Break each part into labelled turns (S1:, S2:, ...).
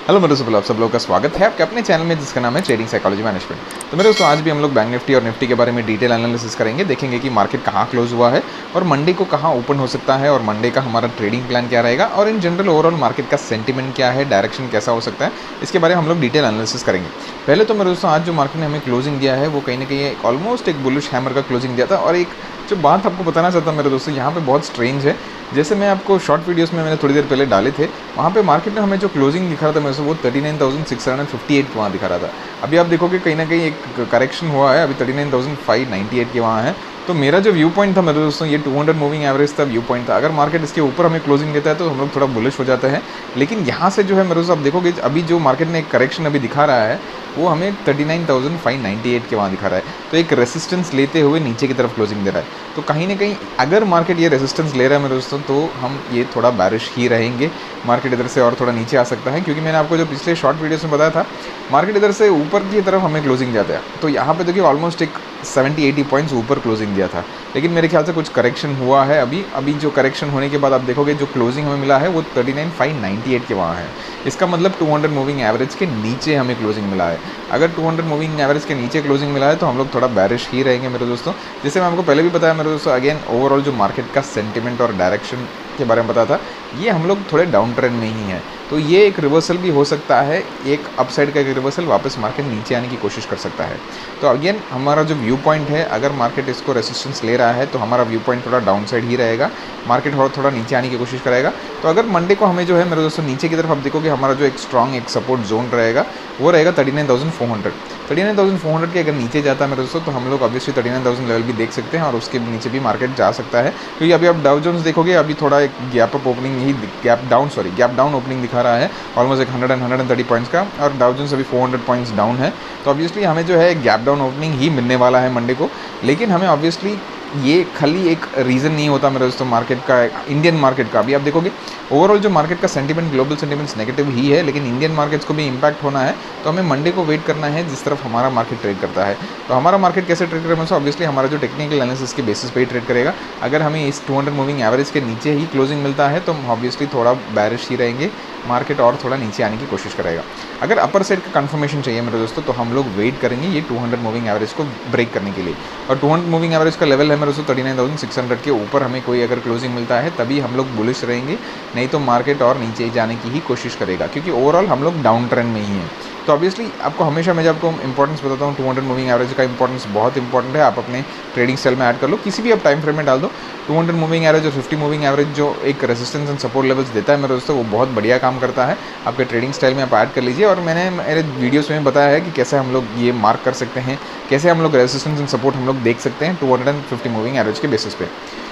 S1: Hello मेरे दोस्तों, आप सब लोगों का स्वागत है आपके अपने चैनल में जिसका नाम है ट्रेडिंग साइकोलॉजी मैनेजमेंट। तो मेरे दोस्तों आज भी हम लोग बैंक निफ्टी और निफ्टी के बारे में डिटेल एनालिसिस करेंगे, देखेंगे कि मार्केट कहाँ क्लोज हुआ है और मंडे को कहाँ ओपन हो सकता है और मंडे का हमारा ट्रेडिंग प्लान क्या रहेगा और इन जनरल ओवरऑल मार्केट का सेंटीमेंट क्या है, डायरेक्शन कैसा हो सकता है, इसके बारे में हम लोग डिटेल एनालिसिस करेंगे। पहले तो मेरे दोस्तों आज जो मार्केट ने हमें क्लोजिंग दिया है वो कहीं ना कहीं ऑलमोस्ट एक बुलिश हैमर का क्लोजिंग दिया था। और एक जो बात आपको बताना चाहता हूँ मेरे दोस्तों, यहाँ पे बहुत स्ट्रेंज है। जैसे मैं आपको शॉर्ट वीडियोस में मैंने थोड़ी देर पहले डाले थे, वहाँ पे मार्केट ने हमें जो क्लोजिंग दिखा रहा था मेरे से वो 39,658 वहाँ दिखा रहा था। अभी आप देखोगे कहीं ना कहीं एक करेक्शन हुआ है, अभी 39,598 के वहाँ है। तो मेरा जो व्यू पॉइंट था मेरे दोस्तों, ये 200 मूविंग एवरेज था, व्यू पॉइंट था। अगर मार्केट इसके ऊपर हमें क्लोजिंग देता है तो हम लोग थोड़ा बुलिश हो जाते हैं। लेकिन यहाँ से जो है मेरे दोस्तों आप देखोगे अभी जो मार्केट ने एक करेक्शन अभी दिखा रहा है वो हमें 39,598 के वहाँ दिखा रहा है। तो एक रेसिस्टेंस लेते हुए नीचे की तरफ क्लोजिंग दे रहा है। तो कहीं ना कहीं अगर मार्केट ये रेसिस्टेंस ले रहा है मेरे दोस्तों तो हम ये थोड़ा बैरिश ही रहेंगे। मार्केट इधर से और थोड़ा नीचे आ सकता है, क्योंकि मैंने आपको जो पिछले शॉर्ट वीडियोस में बताया था मार्केट इधर से ऊपर की तरफ हमें क्लोजिंग जाता है। तो यहाँ पे देखिए ऑलमोस्ट एक 70-80 पॉइंट्स ऊपर क्लोजिंग दिया था, लेकिन मेरे ख्याल से कुछ करेक्शन हुआ है। अभी जो करेक्शन होने के बाद आप देखोगे जो क्लोजिंग हमें मिला है वो 39,598 के वहाँ है। इसका मतलब 200 मूविंग एवरेज के नीचे हमें क्लोजिंग मिला है। अगर 200 मूविंग एवरेज के नीचे क्लोजिंग मिला है तो हम लोग थोड़ा बैरिश ही रहेंगे मेरे दोस्तों। जैसे मैं आपको पहले भी बताया मेरे दोस्तों, अगेन ओवरऑल जो मार्केट का सेंटिमेंट और डायरेक्शन के बारे में बताया था, ये हम लोग थोड़े डाउन ट्रेंड में ही है। तो ये एक रिवर्सल भी हो सकता है, एक अपसाइड का एक रिवर्सल, वापस मार्केट नीचे आने की कोशिश कर सकता है। तो अगेन हमारा जो व्यू पॉइंट है, अगर मार्केट इसको रेसिस्टेंस ले रहा है तो हमारा व्यू पॉइंट थोड़ा डाउन साइड ही रहेगा, मार्केट थोड़ा नीचे आने की कोशिश करेगा। तो अगर मंडे को हमें जो है मेरे दोस्तों नीचे की तरफ आप देखोगे हमारा जो एक स्ट्रॉन्ग एक सपोर्ट जोन रहेगा वो रहेगा 39,400। 39,400 के अगर नीचे जाता है मेरे दोस्तों तो हम लोग ऑब्वियसली 39,000 लेवल भी देख सकते हैं और उसके नीचे भी मार्केट जा सकता है। क्योंकि अभी आप डाउ जोन्स देखोगे अभी थोड़ा एक गैप अप ओपनिंग ही गैप डाउन ओपनिंग दिखा रहा है, ऑलमोस्ट एक 130 पॉइंट्स का, और डाउ जोन्स अभी 400 पॉइंट्स डाउन है। तो ऑब्वियसली हमें जो है गैप डाउन ओपनिंग ही मिलने वाला है मंडे को। लेकिन हमें ऑब्वियसली ये खाली एक रीज़न नहीं होता मेरे दोस्तों मार्केट का, इंडियन मार्केट का। अभी आप देखोगे ओवरऑल जो मार्केट का सेंटीमेंट, ग्लोबल सेंटीमेंट्स नेगेटिव ही है, लेकिन इंडियन मार्केट्स को भी इंपैक्ट होना है। तो हमें मंडे को वेट करना है जिस तरफ हमारा मार्केट ट्रेड करता है। तो हमारा मार्केट कैसे ट्रेड करेगा, ऑब्वियसली हमारा जो टेक्निकल एनालिसिस के बेसिस पे ही ट्रेड करेगा। अगर हमें इस 200 मूविंग एवरेज के नीचे ही क्लोजिंग मिलता है तो हम ऑब्वियसली थोड़ा बैरिश ही रहेंगे, मार्केट और थोड़ा नीचे आने की कोशिश करेगा। अगर अपर साइड का कंफर्मेशन चाहिए मेरे दोस्तों तो हम लोग वेट करेंगे ये 200 मूविंग एवरेज को ब्रेक करने के लिए। और 200 मूविंग एवरेज का लेवल है मेरे दोस्तों 39,600 के ऊपर हमें कोई अगर क्लोजिंग मिलता है तभी हम लोग बुलिश रहेंगे, नहीं तो मार्केट और नीचे जाने की ही कोशिश करेगा, क्योंकि ओवरऑल हम लोग डाउन ट्रेंड में ही हैं। तो ऑब्वियसली आपको हमेशा मैं जब आपको इंपॉर्टेंस बताता हूँ 200 मूविंग एवरेज का इंपॉर्टेंस बहुत इंपॉर्टेंट है। आप अपने ट्रेडिंग स्टाइल में ऐड कर लो, किसी भी आप टाइम फ्रेम में डाल दो। 200 मूविंग एवरेज और 50 मूविंग एवरेज जो एक रेजिस्टेंस एंड सपोर्ट लेवल्स देता है मेरे दोस्तों, वो बहुत बढ़िया काम करता है। आपके ट्रेडिंग स्टाइल में आप ऐड कर लीजिए। और मैंने मेरे वीडियोस में बताया है कि कैसे हम लोग ये मार्क कर सकते हैं, कैसे हम लोग रेजिस्टेंस एंड सपोर्ट हम लोग देख सकते हैं 250 मूविंग एवरेज के बेसिस पे।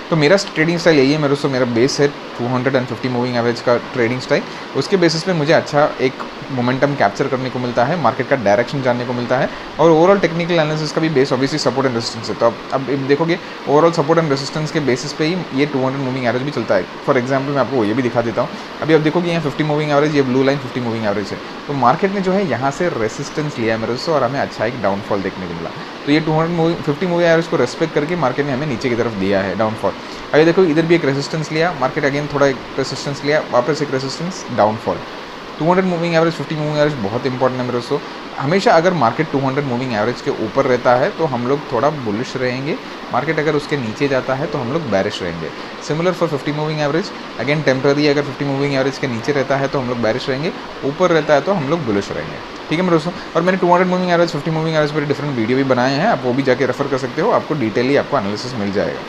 S1: तो मेरा ट्रेडिंग स्टाइल यही है मेरे दोस्तों, मेरा बेस है 250 मूविंग एवरेज का ट्रेडिंग स्टाइल। उसके बेसिस पे मुझे अच्छा एक मोमेंटम कैप्चर करने को मिलता है, मार्केट का डायरेक्शन जानने को मिलता है, और ओवरऑल टेक्निकल एनालिसिस का भी base obviously support and resistance है। तो अब देखोगे ओवरऑल सपोर्ट एंड रेजिस्टेंस के बेसिस पे ही ये 200 मूविंग एवरेज भी चलता है। फॉर एग्जांपल मैं आपको ये भी दिखा देता हूँ। अभी आप देखोगे यहाँ 50 मूविंग एवरेज, ये ब्लू लाइन 50 मूविंग एवरेज है। तो मार्केट ने जो है यहाँ से रेसिस्टेंस लिया है मेरे दोस्तों और हमें अच्छा एक डाउनफॉल देखने को मिला। तो ये 50 मूविंग एवरेज को रेस्पेक्ट करके मार्केट ने हमें नीचे की तरफ दिया है डाउनफॉल। अभी देखो इधर भी एक रेजिस्टेंस लिया मार्केट, अगेन थोड़ा एक रेजिस्टेंस लिया, वापस एक resistance, downfall. 200 moving average 50 moving average बहुत इंपॉर्टेंट है मेरे दोस्तों। हमेशा अगर मार्केट 200 मूविंग एवरेज के ऊपर रहता है तो हम लोग थोड़ा बुलिश रहेंगे, मार्केट अगर उसके नीचे जाता है तो हम लोग बैरिश रहेंगे। Similar for 50 moving average, again temporary अगर 50 मूविंग एवरेज के नीचे रहता है तो हम लोग बैरिश रहेंगे, ऊपर रहता है तो हम लोग बुलिश रहेंगे। ठीक है मेरे दोस्तों। और मैंने 200 मूविंग एवरेज 50 मूविंग एवरेज पर डिफरेंट वीडियो भी बनाए हैं, आप वो भी जाके रेफर कर सकते हो, आपको डिटेली आपको एनालिसिस मिल जाएगा।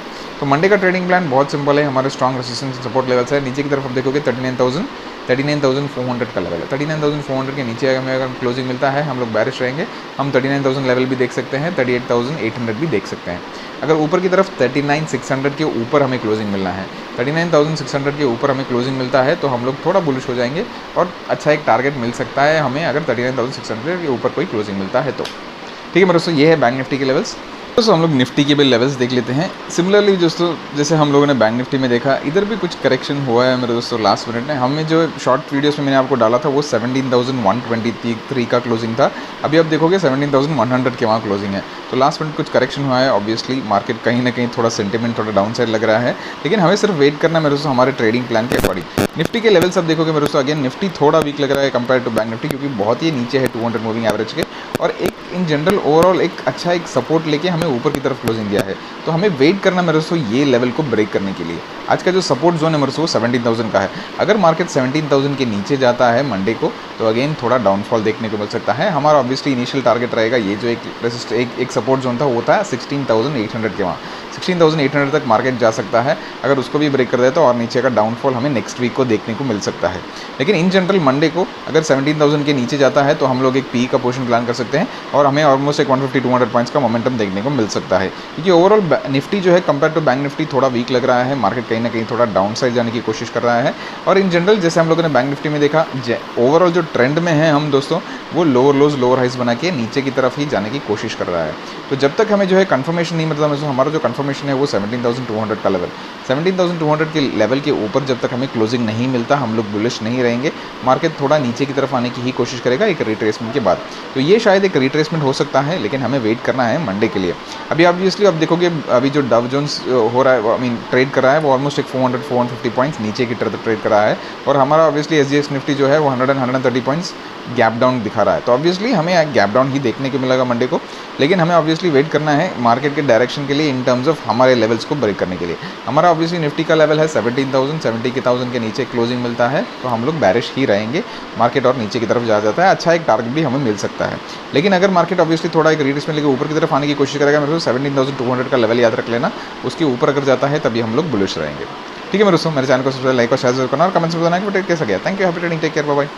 S1: तो मंडे का ट्रेडिंग प्लान बहुत सिंपल है, हमारे स्ट्रॉन्ग रेजिस्टेंस सपोर्ट लेवल्स है। नीचे की तरफ आप देखोगे 39,400 का लेवल है। 39,400 के नीचे हमें अगर क्लोजिंग मिलता है हम लोग बैरिश रहेंगे। हम 39,000 लेवल भी देख सकते हैं, 38,800 भी देख सकते हैं। अगर ऊपर की तरफ 39,600 के ऊपर हमें क्लोजिंग मिलना है, 39,600 के ऊपर हमें क्लोजिंग मिलता है तो हम लोग थोड़ा बुलिश हो जाएंगे और अच्छा एक टारगेट मिल सकता है हमें अगर 39,600 के ऊपर कोई क्लोजिंग मिलता है तो। ठीक है मेरे दोस्तों, ये है बैंक निफ्टी के लेवल्स। दोस्तों हम लोग निफ्टी के भी लेवल्स देख लेते हैं। सिमिलरली दोस्तों जैसे हम लोगों ने बैंक निफ्टी में देखा, इधर भी कुछ करेक्शन हुआ है मेरे दोस्तों लास्ट मिनट में। हमें जो शॉर्ट वीडियोस में मैंने आपको डाला था वो 17,123 का क्लोजिंग था। अभी आप देखोगे 17,100 के वहाँ क्लोजिंग है। तो लास्ट मिनट कुछ करेक्शन हुआ है। ऑब्वियसली मार्केट कहीं ना कहीं थोड़ा सेंटिमेंट थोड़ा डाउन साइड लग रहा है, लेकिन हमें सिर्फ वेट करना है मेरे दोस्तों हमारे ट्रेडिंग प्लान के अकॉर्डिंग। निफ्टी के लेवल्स आप देखोगे मेरे दोस्तों, अगेन निफ्टी थोड़ा वीक लग रहा है कंपेयर टू बैंक निफ्टी, क्योंकि बहुत ही नीचे है 200 मूविंग एवरेज के, और एक इन जनरल ओवरऑल एक अच्छा एक सपोर्ट लेके हमें ऊपर की तरफ क्लोजिंग दिया है। तो हमें वेट करना मेरे दोस्तों ये लेवल को ब्रेक करने के लिए। आज का जो सपोर्ट जोन है मेरे दोस्तों वो 17,000 का है। अगर मार्केट 17,000 के नीचे जाता है मंडे को, तो अगेन थोड़ा डाउनफॉल देखने को मिल सकता है। हमारा ऑब्वियसली इनिशियल टारगेट रहेगा, ये जो एक सपोर्ट जोन था वो था 16,800 के वहाँ। 16,800 तक मार्केट जा सकता है। अगर उसको भी ब्रेक कर दे तो और नीचे का डाउनफॉल हमें नेक्स्ट वीक को देखने को मिल सकता है। लेकिन इन जनरल मंडे को अगर 17,000 के नीचे जाता है तो हम लोग एक पी का पोर्शन प्लान कर सकते हैं, और हमें ऑलमोस्ट एक 150-200 पॉइंट्स का मोमेंटम देखने को मिल सकता है। क्योंकि ओवरऑल निफ्टी जो है कंपेयर टू बैंक निफ्टी थोड़ा वीक लग रहा है। मार्केट कहीं ना कहीं थोड़ा डाउन साइड जाने की कोशिश कर रहा है। और इन जनरल जैसे हम लोगों ने बैंक निफ्टी में देखा, ओवरऑल जो ट्रेंड में है हम दोस्तों, वो लोअर लोज लोअर हाइज बना के नीचे की तरफ ही जाने की कोशिश कर रहा है। तो जब तक हमें जो है कंफर्मेशन नहीं मिलता, मतलब हमारा जो कंफर्मेशन है वो 17,200 का लेवल, 17,200 के लेवल के ऊपर जब तक हमें क्लोजिंग नहीं मिलता हम लोग बुलिश नहीं रहेंगे। मार्केट थोड़ा नीचे की तरफ आने की ही कोशिश करेगा एक रिट्रेसमेंट के बाद। तो ये शायद एक रिट्रेसमेंट हो सकता है, लेकिन हमें वेट करना है मंडे के लिए। अभी ऑब्वियसली आप देखोगे अभी जो डाउ जोन्स हो रहा है, आई मीन ट्रेड कर रहा है, वो ऑलमोस्ट एक 400-450 पॉइंट्स नीचे की तरफ ट्रेड कर रहा है। और हमारा ऑब्वियसली SGX निफ्टी जो है वो 100-130 पॉइंट्स गैप डाउन दिखा रहा है। तो ऑब्वियसली हमें गैप डाउन ही देखने को मिलेगा मंडे को, लेकिन हमें ऑब्वियसली वेट करना है मार्केट के डायरेक्शन के लिए इन टर्म्स ऑफ हमारे लेवल्स को ब्रेक करने के लिए। हमारा ऑब्वियसली निफ्टी का लेवल है 17,000, 70,000 के नीचे क्लोजिंग मिलता है तो हम लोग बैरिश ही रहेंगे। मार्केट और नीचे की तरफ जा जाता है, अच्छा एक टारगेट भी हमें मिल सकता है। लेकिन अगर मार्केट ऑब्वियसली थोड़ा एक रिट्रेसमेंट लेके ऊपर की तरफ आने की कोशिश करेगा, मेरे को 17,200 का लेवल याद रख लेना, उसके ऊपर अगर जाता है तभी हम लोग बुलिश रहेंगे। ठीक है मेरे दोस्तों, मेरे चैनल को सब्सक्राइब, लाइक और शेयर जरूर करना, और कमेंट्स में बताना कि कैसा गया। Thank you, happy trading, take care, bye bye.